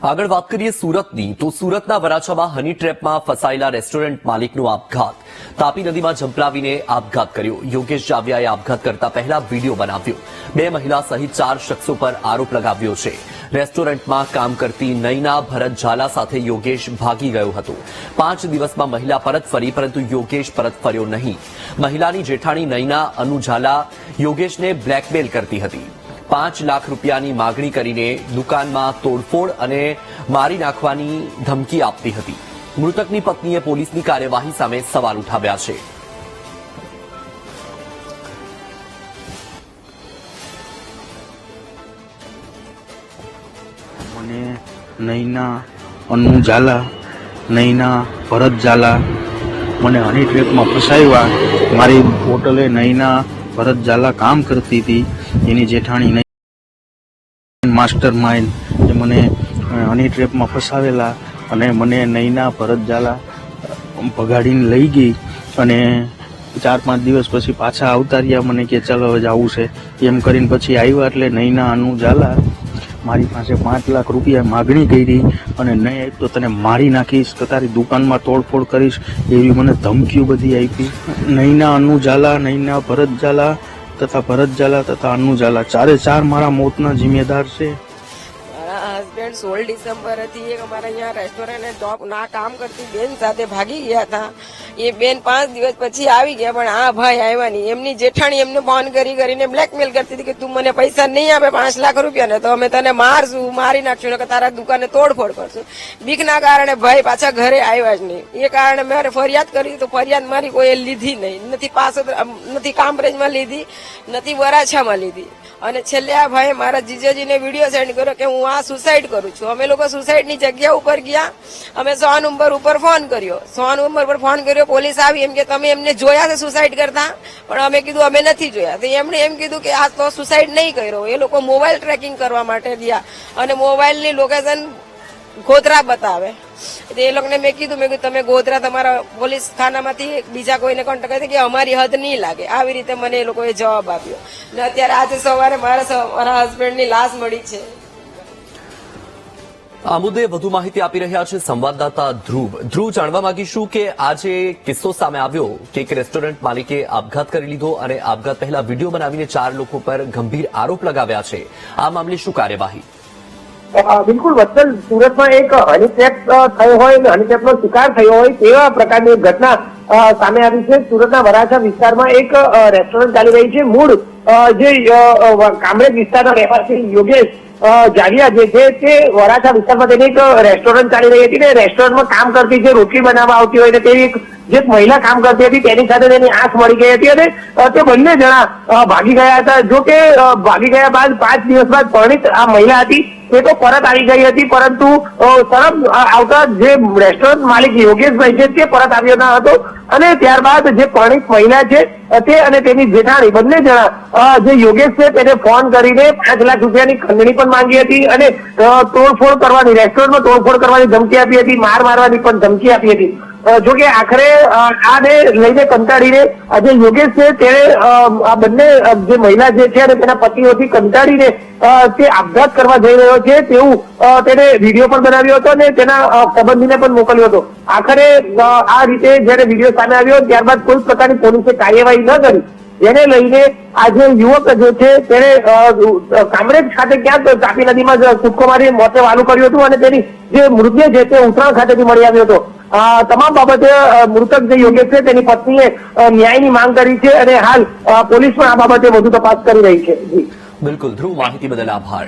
આગળ વાત કરીએ સુરતની, તો સુરતના વરાછામાં હની ટ્રેપમાં ફસાયેલા રેસ્ટોરન્ટ માલિકનો આપઘાત. તાપી નદીમાં ઝંપલાવીને આપઘાત કર્યો. યોગેશ જાવિયાએ આપઘાત કરતા પહેલા વિડીયો બનાવ્યો. 2 મહિલા સહિત 4 શખ્સો પર આરોપ લગાવ્યો છે. રેસ્ટોરન્ટમાં કામ કરતી નૈના ભરત ઝાલા સાથે યોગેશ ભાગી ગયો હતો. 5 દિવસમાં મહિલા પરત ફરી, પરંતુ યોગેશ પરત ફર્યો નહીં. મહિલાની જેઠાણી નૈના અનુ ઝાલા યોગેશને બ્લેકમેલ કરતી હતી. 5 લાખ રૂપિયાની માગણી કરીને દુકાનમાં તોડફોડ અને મારી નાખવાની ધમકી આપતી હતી. મૃતકની પત્નીએ પોલીસની કાર્યવાહી સામે સવાલ ઉઠાવ્યા છે. મને નૈના અનુ ઝાલા, નૈના ભરત ઝાલા મને હની ટ્રેપમાં ફસાવ્યા. મારી હોટલે નૈના ભરત ઝાલા કામ કરતી હતી. એની જેઠાણી માસ્ટર માઇન્ડ જે મને હની ટ્રેપમાં ફસાવેલા અને મને નૈના ભરત ઝાલા ભગાડીને લઈ ગઈ અને 4-5 દિવસ પછી પાછા આવતા રહ્યા. મને કે ચાલો હવે જવું છે એમ કરીને પછી આવ્યા. એટલે નૈના અનુ ઝાલા મારી પાસે 5 લાખ રૂપિયા માગણી કરી અને નહીં આપ તો તને મારી નાખીશ, તો તારી દુકાનમાં તોડફોડ કરીશ, એવી મને ધમકીઓ બધી આપી. નૈના અનુ ઝાલા, નૈના ભરત ઝાલા તથા ભરત ઝાલા તથા અનુ ઝાલા 4 મારા મોતના જિમ્મેદાર છે. મારા હસબન્ડ 16 ડિસેમ્બર હતી એક અમારા અહીંયા રેસ્ટોરન્ટ જોબ ના કામ કરતી બેન સાથે ભાગી ગયા હતા. એ બેન 5 દિવસ પછી આવી ગયા, પણ આ ભાઈ આવ્યા નહીં. એમની જેઠાણી એમને ફોન કરીને બ્લેકમેલ કરતી હતી કે તું મને પૈસા નહીં આપે 5 લાખ રૂપિયા ને તો અમે તને મારશું, મારી નાખશું, કે તારા દુકાને તોડફોડ કરશું. બીકના કારણે ભાઈ પાછા ઘરે આવ્યા જ નહીં. એ કારણે મારે ફરિયાદ કરી તો ફરિયાદ મારી કોઈ લીધી નહીં. નથી કામરેજમાં લીધી, નથી વરાછામાં લીધી. અને છેલ્લે આ ભાઈ મારા જીજાજીને વિડીયો સેન્ડ કર્યો કે હું આ સુસાઇડ કરું છું. અમે લોકો સુસાઇડની જગ્યા ઉપર ગયા. અમે 100 નંબર ઉપર ફોન કર્યો. 100 નંબર પર ફોન કર્યો. પોલીસ આવી એમ કે તમે એમને જોયા છે સુસાઇડ કરતા? પણ અમે કીધું અમે નથી જોયા. તો એમણે એમ કીધું કે આ તો સુસાઇડ નહીં કર્યો. એ લોકો મોબાઈલ ટ્રેકિંગ કરવા માટે ગયા અને મોબાઈલની લોકેશન ગોધરા બતાવે. એ લોકોને મેં કીધું તમે ગોધરા તમારા પોલીસ થાનામાંથી બીજા કોઈને કોન્ટેક્ટ કરી કે અમારી હદ નહીં લાગે. આવી રીતે મને એ લોકોએ જવાબ આપ્યો. ને અત્યારે આજે સવારે મારા હસબન્ડની લાશ મળી છે. આ મુદ્દે વધુ માહિતી આપી રહ્યા છે સંવાદદાતા ધ્રુવ. જાણવા માંગીશું કે આજે કિસ્સો સામે આવ્યો કે એક રેસ્ટોરન્ટ માલિકે આપઘાત કરી લીધો અને આપઘાત પહેલા વિડીયો બનાવીને 4 લોકો પર ગંભીર આરોપ લગાવ્યા છે. આ મામલે શું કાર્યવાહી? બિલકુલ વત્સલ, સુરતમાં એક હની ટ્રેપ થયો હોય, હની ટ્રેપનો શિકાર થયો હોય તેવા પ્રકારની એક ઘટના સામે આવી છે. સુરતના વરાછા વિસ્તારમાં એક રેસ્ટોરન્ટ ચાલી રહી છે. મૂળ જે કામરેજ વિસ્તારના રહેવાસી યોગેશ જાવિયા જે છે તે વરાછા વિસ્તારમાં તેની એક રેસ્ટોરન્ટ ચાલી રહી હતી ને રેસ્ટોરન્ટમાં કામ કરતી જે રોટલી બનાવવા આવતી હોય ને તેવી જે મહિલા કામ કરતી હતી તેની સાથે તેની આંખ મળી ગઈ હતી અને તે બંને જણા ભાગી ગયા હતા. જો કે ભાગી ગયા બાદ 5 દિવસ બાદ પરણિત આ મહિલા હતી તે તો પરત આવી ગઈ હતી, પરંતુ તરફ આવતા જે રેસ્ટોરન્ટ માલિક યોગેશભાઈ છે તે પરત આવ્યો ન હતો. અને ત્યારબાદ જે પરણિત મહિલા છે તે અને તેની જેઠાણી બંને જણા જે યોગેશ છે તેને ફોન કરીને 5 લાખ રૂપિયાની ખંડણી પણ માંગી હતી અને તોડફોડ કરવાની, રેસ્ટોરન્ટમાં તોડફોડ કરવાની ધમકી આપી હતી, માર મારવાની પણ ધમકી આપી હતી. જોકે આખરે આને લઈને કંટાળીને જે યોગેશ છે તેને આ બંને જે મહિલા જે છે અને તેના પતિઓથી કંટાળીને તે આપઘાત કરવા જઈ રહ્યો છે તેવું તેને વિડીયો પણ બનાવ્યો હતો અને તેના સંબંધીને પણ મોકલ્યો હતો. આખરે આ રીતે જયારે વિડીયો સામે આવ્યો ત્યારબાદ કોઈ પ્રકારની પોલીસે કાર્યવાહી ન કરી, જેને લઈને આ જે યુવક જે છે તેને કામરેજ ખાતે ક્યાંક તાપી નદીમાં કૂદકો મારી મોતે વાલું કર્યું હતું અને તેની જે મૃતદેહ છે તે ઉત્તરાયણ ખાતેથી મળી આવ્યો હતો. તમામ બાબતે મૃતક જે યોગેશ છે તેની પત્નીએ ન્યાયની માંગ કરી છે અને હાલ પોલીસ પણ આ બાબતે વધુ તપાસ કરી રહી છે. બિલકુલ ધ્રુવ, માહિતી બદલ આભાર.